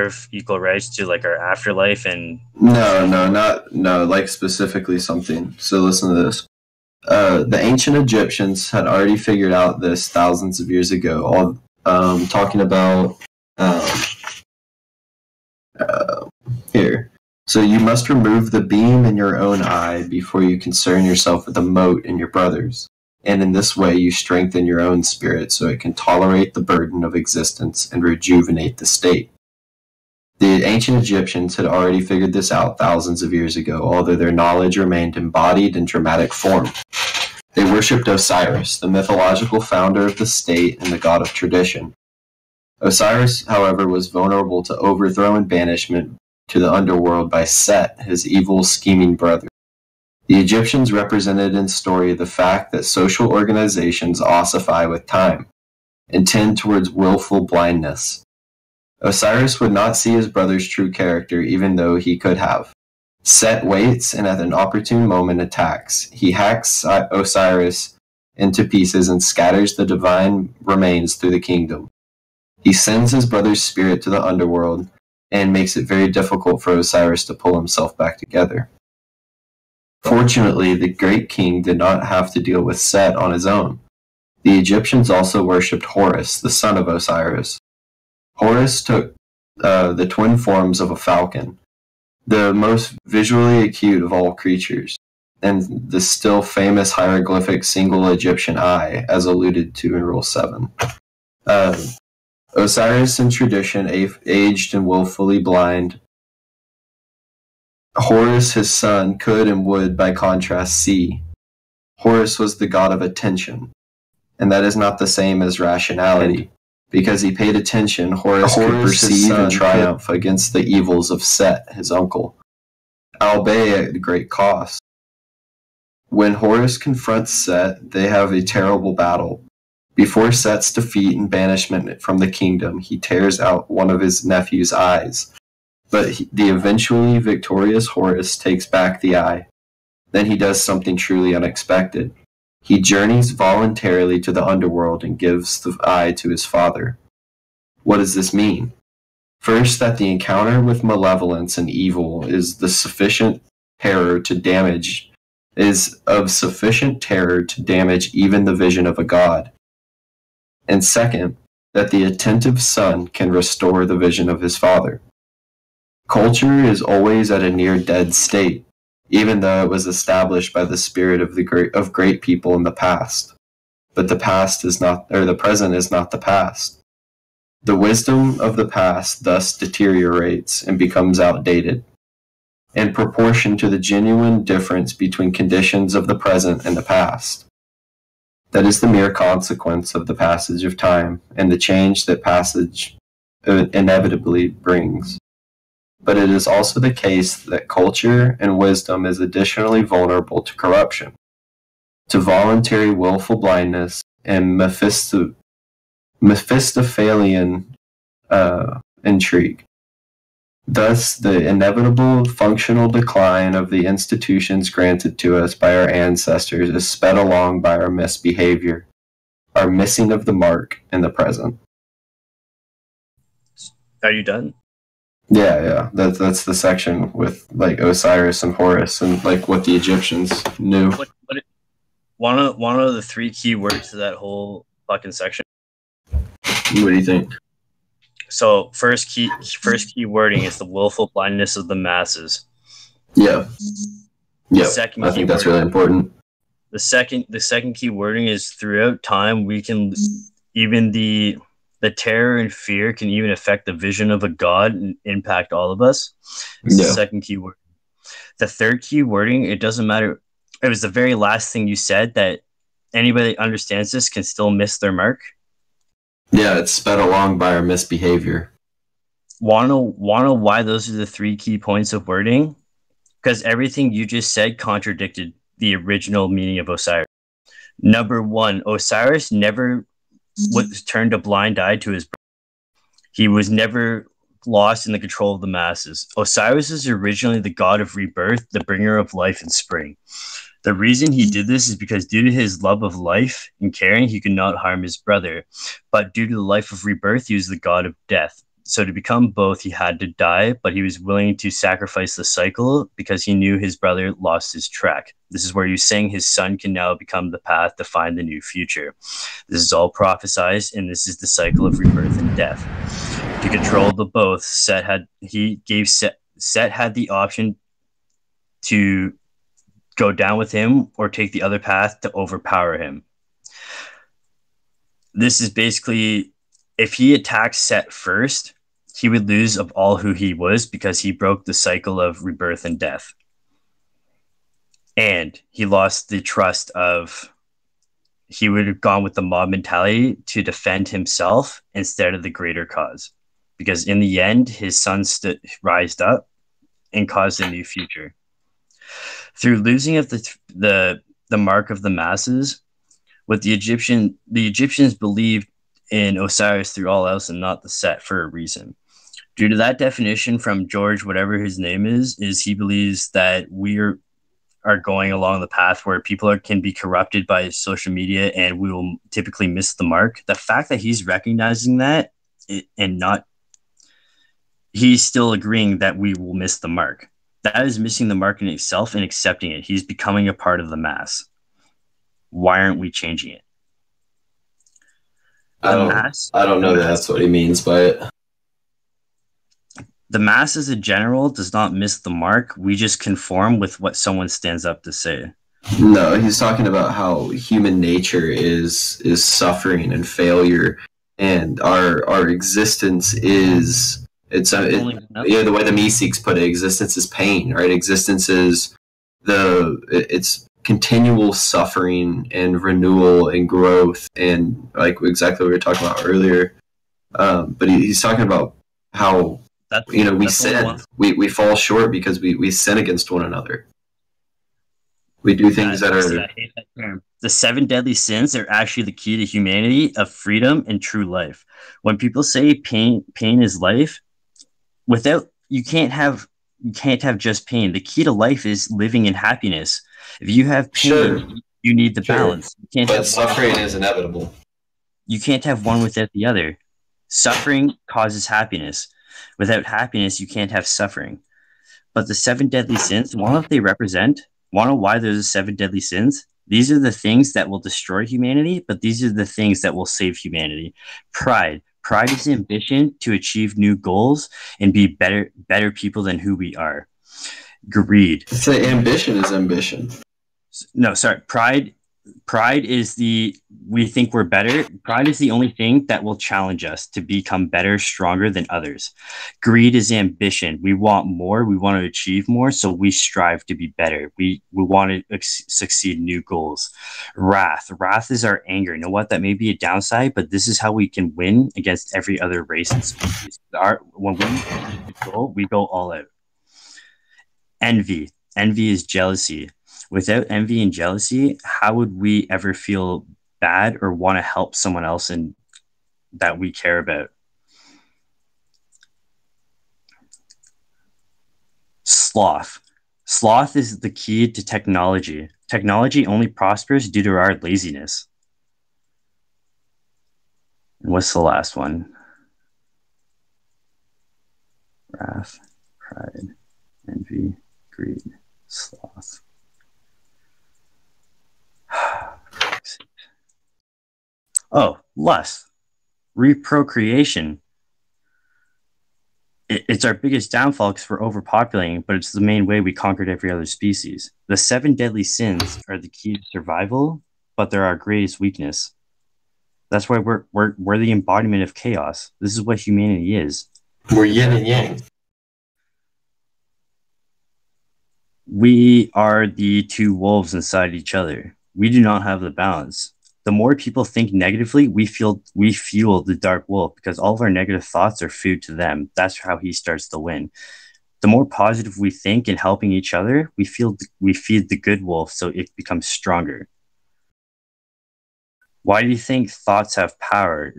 birth equal rights to like our afterlife and No, like specifically something. So listen to this. The ancient Egyptians had already figured out this thousands of years ago. All talking about here. So you must remove the beam in your own eye before you concern yourself with the mote in your brother's. And in this way you strengthen your own spirit so it can tolerate the burden of existence and rejuvenate the state. The ancient Egyptians had already figured this out thousands of years ago, although their knowledge remained embodied in dramatic form. They worshipped Osiris, the mythological founder of the state and the god of tradition. Osiris, however, was vulnerable to overthrow and banishment to the underworld by Set, his evil, scheming brother. The Egyptians represented in story the fact that social organizations ossify with time and tend towards willful blindness. Osiris would not see his brother's true character, even though he could have. Set waits and at an opportune moment attacks. He hacks Osiris into pieces and scatters the divine remains through the kingdom. He sends his brother's spirit to the underworld and makes it very difficult for Osiris to pull himself back together. Fortunately, the great king did not have to deal with Set on his own. The Egyptians also worshipped Horus, the son of Osiris. Horus took the twin forms of a falcon, the most visually acute of all creatures, and the still famous hieroglyphic single Egyptian eye, as alluded to in Rule 7. Osiris, in tradition, aged and willfully blind. Horus, his son, could and would, by contrast, see. Horus was the god of attention, and that is not the same as rationality. Because he paid attention, Horus could perceive and triumph against the evils of Set, his uncle, albeit at great cost. When Horus confronts Set, they have a terrible battle. Before Set's defeat and banishment from the kingdom, he tears out one of his nephew's eyes. But the eventually victorious Horus takes back the eye. Then he does something truly unexpected. He journeys voluntarily to the underworld and gives the eye to his father. What does this mean? First, that the encounter with malevolence and evil is of sufficient terror to damage even the vision of a god. And second, that the attentive son can restore the vision of his father. Culture is always at a near-dead state, even though it was established by the spirit of great people in the past. But the present is not the past. The wisdom of the past thus deteriorates and becomes outdated, in proportion to the genuine difference between conditions of the present and the past. That is the mere consequence of the passage of time and the change that passage inevitably brings. But it is also the case that culture and wisdom is additionally vulnerable to corruption, to voluntary willful blindness, and Mephistophelian intrigue. Thus, the inevitable functional decline of the institutions granted to us by our ancestors is sped along by our misbehavior, our missing of the mark in the present. Are you done? Yeah. That's the section with like Osiris and Horus and like what the Egyptians knew. One of the three key words to that whole fucking section. What do you think? So first key wording is the willful blindness of the masses. Yeah. Yeah. I think that's really important. The second key wording is throughout time we can even the terror and fear can even affect the vision of a god and impact all of us. It's the second key word. The third key wording, it doesn't matter. It was the very last thing you said that anybody that understands this can still miss their mark. Yeah, it's sped along by our misbehavior. Wanna know why those are the three key points of wording? Because everything you just said contradicted the original meaning of Osiris. Number one, Osiris never turned a blind eye to his brother. He was never lost in the control of the masses. Osiris is originally the god of rebirth, the bringer of life and spring. The reason he did this is because due to his love of life and caring, he could not harm his brother. But due to the life of rebirth, he was the god of death. So to become both, he had to die, but he was willing to sacrifice the cycle because he knew his brother lost his track. This is where he's saying his son can now become the path to find the new future. This is all prophesized, and this is the cycle of rebirth and death. To control the both, Set had the option to go down with him or take the other path to overpower him. This is basically, if he attacked Set first, he would lose of all who he was because he broke the cycle of rebirth and death. And he lost the trust of, he would have gone with the mob mentality to defend himself instead of the greater cause. Because in the end, his son rised up and caused a new future. Through losing of the mark of the masses, what the Egyptians believed in Osiris through all else and not the Set for a reason. Due to that definition from George, whatever his name is he believes that we are going along the path where people can be corrupted by social media and we will typically miss the mark. The fact that he's recognizing that and not, he's still agreeing that we will miss the mark. That is missing the mark in itself and accepting it. He's becoming a part of the mass. Why aren't we changing it? I don't know that that's what he means by it. The mass as a general does not miss the mark. We just conform with what someone stands up to say. No, he's talking about how human nature is suffering and failure, and our existence is the way the Mystics put it, existence is pain, right? Existence is it's continual suffering and renewal and growth, and like exactly what we were talking about earlier. But he's talking about how we sin. We fall short because we sin against one another. We do things that are... I hate that term. The 7 deadly sins are actually the key to humanity, of freedom, and true life. When people say pain is life, you can't have just pain. The key to life is living in happiness. If you have pain, you need the balance. But suffering is inevitable. You can't have one without the other. Suffering causes happiness. Without happiness, you can't have suffering. But the 7 deadly sins, what they represent, want to know why there's 7 deadly sins? These are the things that will destroy humanity, but these are the things that will save humanity. Pride. Pride is ambition to achieve new goals and be better people than who we are. Greed. Say ambition is ambition. No, sorry. Pride is we think we're better. Pride is the only thing that will challenge us to become better, stronger than others. Greed is ambition. We want more. We want to achieve more. So we strive to be better. We want to succeed in new goals. Wrath. Wrath is our anger. You know what? That may be a downside, but this is how we can win against every other race and species. When we go all out. Envy. Envy is jealousy. Without envy and jealousy, how would we ever feel bad or want to help someone else that we care about? Sloth. Sloth is the key to technology. Technology only prospers due to our laziness. And what's the last one? Wrath, pride, envy, greed, sloth. Oh, lust, reprocreation. It's our biggest downfall because we're overpopulating, but it's the main way we conquered every other species. The 7 deadly sins are the key to survival, but they're our greatest weakness. That's why we're the embodiment of chaos. This is what humanity is. We're yin and yang. We are the 2 wolves inside each other. We do not have the balance. The more people think negatively, we fuel the dark wolf because all of our negative thoughts are food to them. That's how he starts to win. The more positive we think in helping each other, we feed the good wolf so it becomes stronger. Why do you think thoughts have power?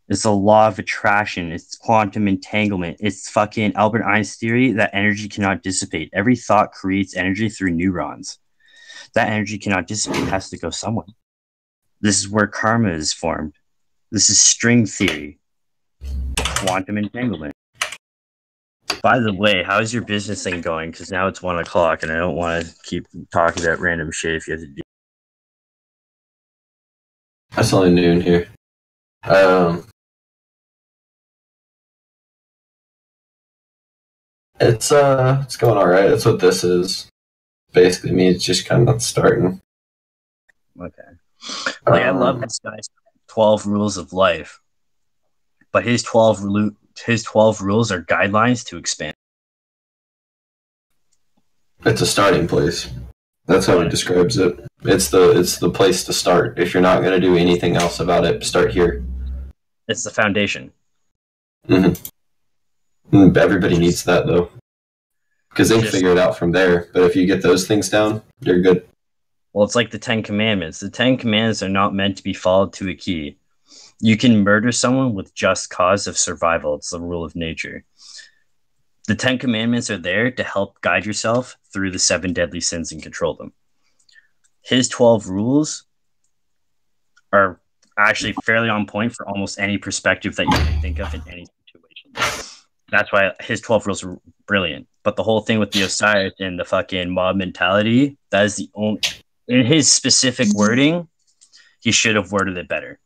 It's the law of attraction. It's quantum entanglement. It's fucking Albert Einstein's theory that energy cannot dissipate. Every thought creates energy through neurons. That energy cannot dissipate. It has to go somewhere. This is where karma is formed. This is string theory. quantum entanglement. By the way, how's your business thing going? Because now it's 1 o'clock, and I don't want to keep talking about random shit if you have to do. It's only noon here. It's going all right. That's what this is. Basically, me, it's just kind of starting. Okay. Like, I love this guy's 12 rules of life, but his 12 rules are guidelines to expand. It's a starting place. That's how he describes it. It's the place to start. If you're not going to do anything else about it, start here. It's the foundation. Mm-hmm. Everybody needs that, though. Because they can figure it out from there. But if you get those things down, you're good. Well, it's like the 10 Commandments. The 10 Commandments are not meant to be followed to a key. You can murder someone with just cause of survival. It's the rule of nature. The 10 Commandments are there to help guide yourself through the 7 deadly sins and control them. His 12 rules are actually fairly on point for almost any perspective that you can think of in any situation. That's why his 12 rules are brilliant. But the whole thing with the Osiris and the fucking mob mentality, that is the only... In his specific wording, he should have worded it better.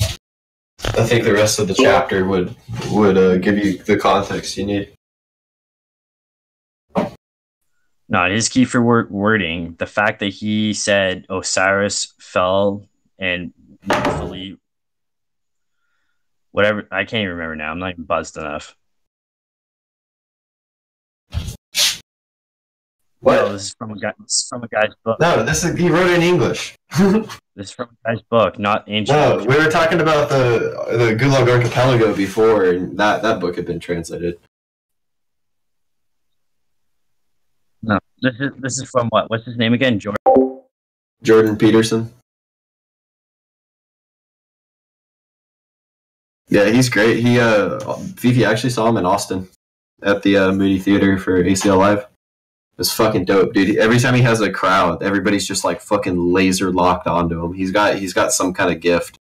I think the rest of the chapter would give you the context you need. No, his key for wording, the fact that he said Osiris fell and fully... Whatever, I can't even remember now. I'm not even buzzed enough. What? No, this is from a guy's book. No, he wrote it in English. This is from a guy's book, not ancient. No, we were talking about the Gulag Archipelago before, and that book had been translated. No, this is from what? What's his name again? Jordan Peterson. Yeah, he's great. Fifi actually saw him in Austin at the Moody Theater for ACL Live. It's fucking dope, dude. Every time he has a crowd, everybody's just like fucking laser locked onto him. He's got some kind of gift.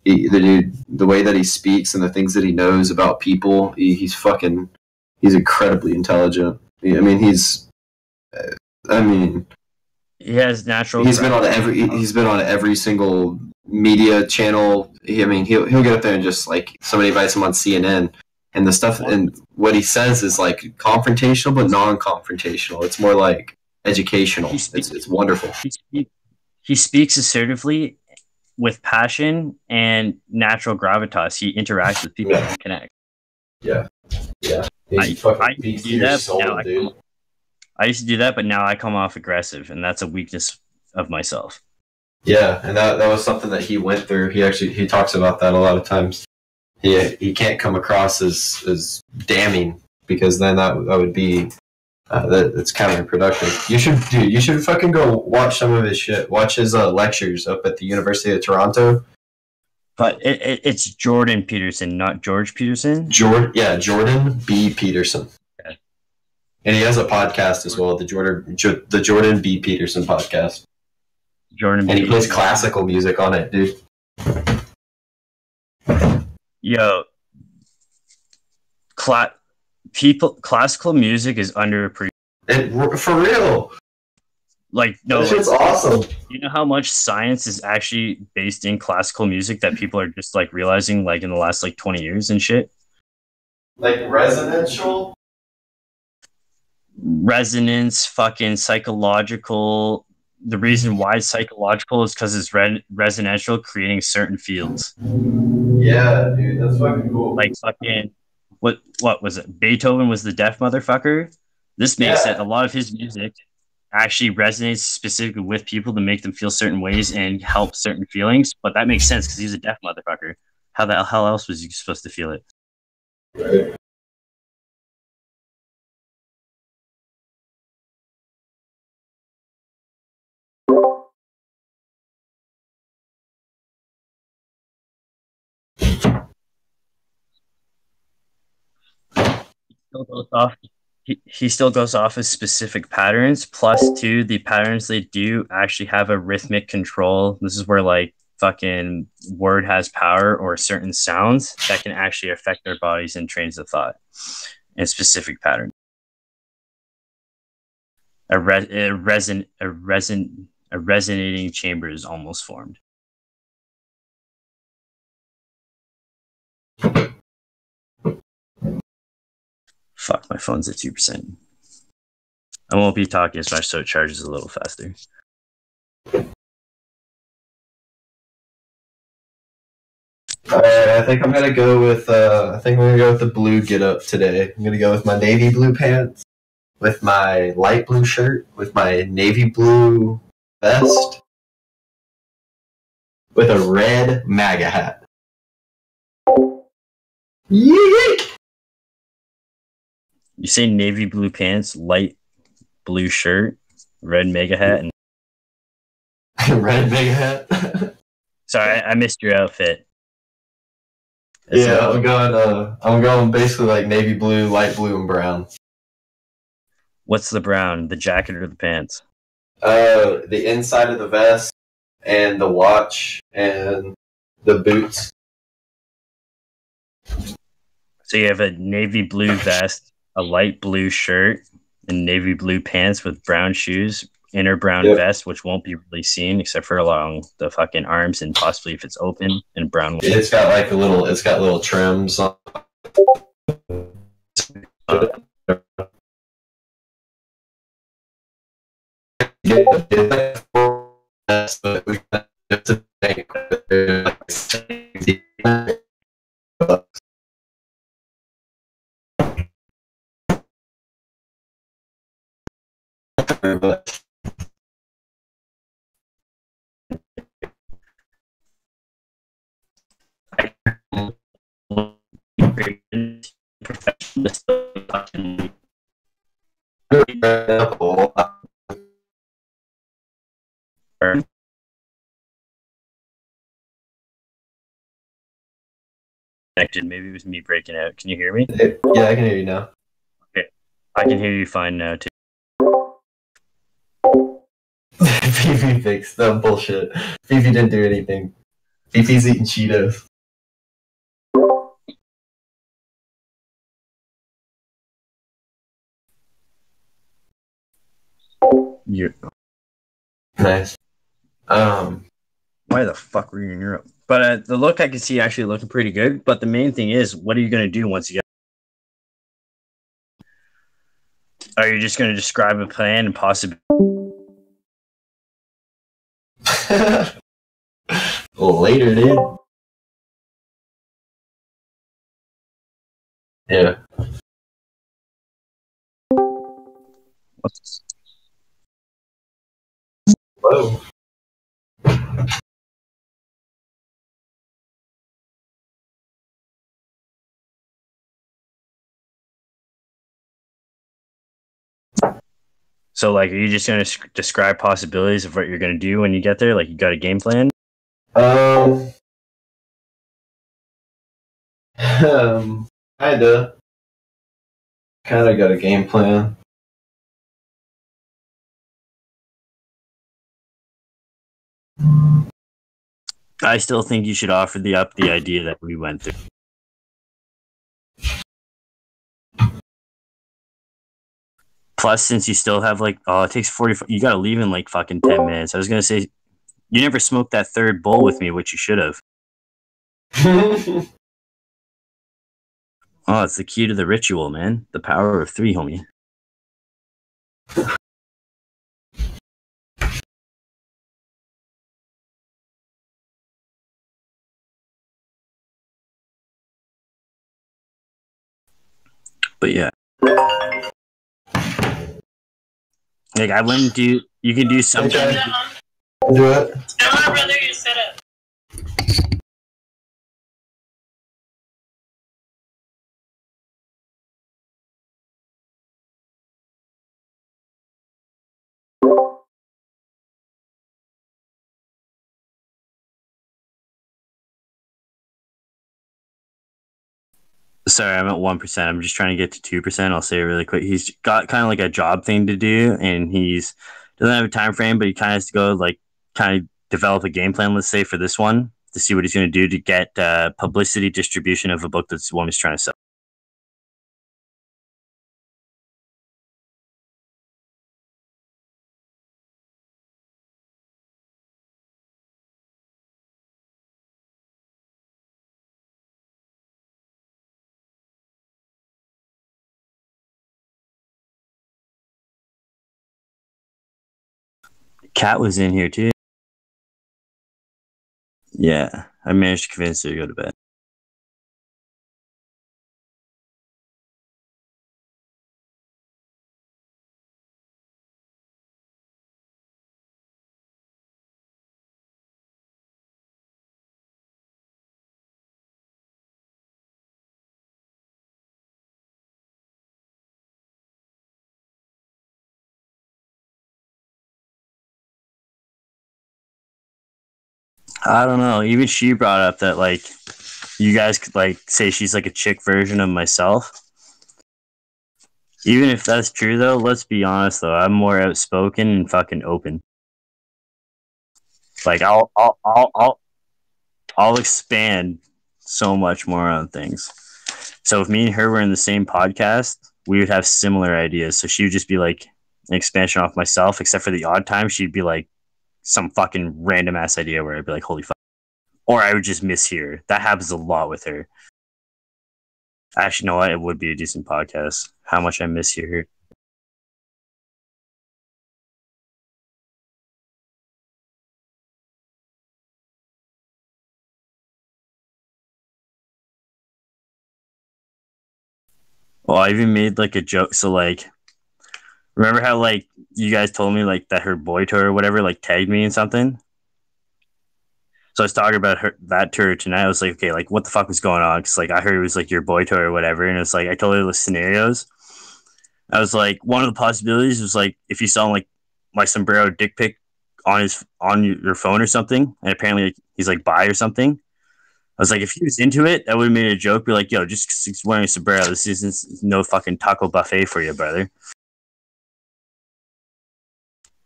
The way that he speaks and the things that he knows about people, he's incredibly intelligent. He has natural. He's been on every single media channel. He'll get up there and just like somebody invites him on CNN. And the stuff and what he says is like confrontational, but non-confrontational. It's more like educational. It's wonderful. He speaks assertively with passion and natural gravitas. He interacts with people and connects. Yeah. I used to do that, but now I come off aggressive, and that's a weakness of myself. Yeah, and that was something that he went through. He talks about that a lot of times. He can't come across as damning, because then that would be that's counterproductive. You should fucking go watch some of his shit. Watch his lectures up at the University of Toronto. But it's Jordan Peterson, not George Peterson. Jordan B. Peterson. Okay. And he has a podcast as well, the Jordan B. Peterson podcast. And he plays classical music on it, dude. Yo, classical music is underappreciated. For real. Like, no, that shit's awesome. You know how much science is actually based in classical music that people are just like realizing like in the last like 20 years and shit? Like resonance, fucking psychological. The reason why it's psychological is because it's resonantial, creating certain fields. Yeah, dude, that's fucking cool. Like fucking what was it? Beethoven was the deaf motherfucker. This makes it. A lot of his music actually resonates specifically with people to make them feel certain ways and help certain feelings. But that makes sense because he's a deaf motherfucker. How the hell else was he supposed to feel it? Right. He still goes off as specific patterns. Plus, two, the patterns they do actually have a rhythmic control. This is where like fucking word has power or certain sounds that can actually affect their bodies and trains of thought in specific pattern. A resonating chamber is almost formed. Fuck, my phone's at 2%. I won't be talking as much, so it charges a little faster. I think I'm gonna go with the blue get up today. I'm gonna go with my navy blue pants, with my light blue shirt, with my navy blue vest, with a red MAGA hat. Yeet! You say navy blue pants, light blue shirt, red mega hat, and red MAGA hat. Sorry, I missed your outfit. Yeah, I'm going basically like navy blue, light blue, and brown. What's the brown? The jacket or the pants? The inside of the vest and the watch and the boots. So you have a navy blue vest, a light blue shirt, and navy blue pants with brown shoes, inner brown vest, which won't be really seen except for along the fucking arms and possibly if it's open, and brown. It's got like it's got little trims on. Maybe it was me breaking out. Can you hear me? Yeah, I can hear you now. Okay, I can hear you fine now too. Fifi fixed that bullshit. Fifi didn't do anything. Fifi's eating Cheetos. You nice. Why the fuck were you in Europe? But the look I can see actually looking pretty good. But the main thing is, what are you going to do once you get? Are you just going to describe a plan and possibly? Later, dude. Yeah. What's this? Whoa. So, like, are you just going to describe possibilities of what you're going to do when you get there? Like, you got a game plan? Kinda got a game plan. I still think you should offer the idea that we went through. Plus, since you still have like, it takes 45. You gotta leave in like fucking 10 minutes. I was gonna say, you never smoked that third bowl with me, which you should have. Oh, it's the key to the ritual, man. The power of 3, homie. But yeah. Like, I wouldn't do... You can do something... Do it. Tell our brother you set up. Sorry, I'm at 1%. I'm just trying to get to 2%. I'll say it really quick. He's got kind of like a job thing to do, and he's doesn't have a time frame, but he kind of has to go like kind of develop a game plan, let's say, for this one to see what he's going to do to get publicity distribution of a book that this woman's trying to sell. Kat was in here too. Yeah, I managed to convince her to go to bed. I don't know. Even she brought up that like you guys could like say she's like a chick version of myself. Even if that's true though, let's be honest though, I'm more outspoken and fucking open. Like I'll expand so much more on things. So if me and her were in the same podcast, we would have similar ideas. So she would just be like an expansion off myself, except for the odd time she'd be like some fucking random ass idea where I'd be like, holy fuck. Or I would just mishear. That happens a lot with her. Actually, you know what? It would be a decent podcast. How much I mishear her. Well, I even made like a joke. So like, remember how like you guys told me like that her boy tour or whatever like tagged me in something? So I was talking about that tour tonight. I was like, okay, like what the fuck was going on? Because like I heard it was like your boy tour or whatever, and it's like I told her the scenarios. I was like, one of the possibilities was like if you saw like my sombrero dick pic on your phone or something, and apparently like, he's like bi or something. I was like, if he was into it, I would have made a joke, be like, yo, just 'cause he's wearing a sombrero, this isn't no fucking taco buffet for you, brother.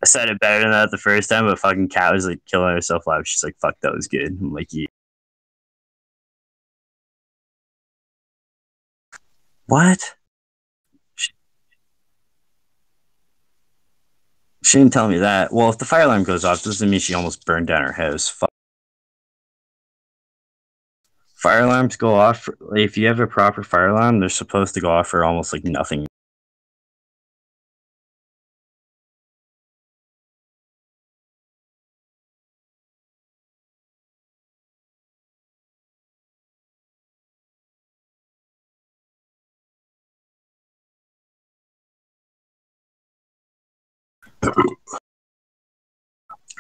I said it better than that the first time, but fucking Kat was like killing herself laughing. She's like, fuck, that was good. I'm like, yeah. What? She didn't tell me that. Well, if the fire alarm goes off, doesn't mean she almost burned down her house. Fire alarms go off. If you have a proper fire alarm, they're supposed to go off for almost like nothing.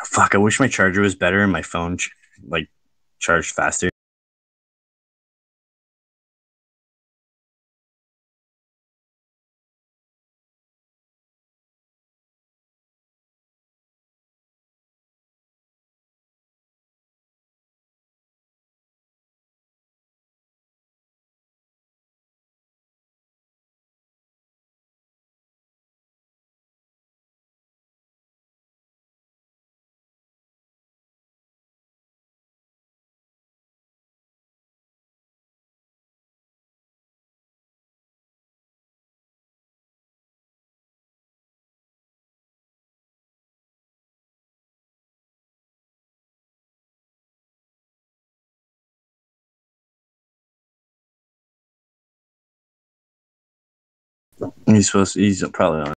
Fuck, I wish my charger was better and my phone like charged faster. He's probably on.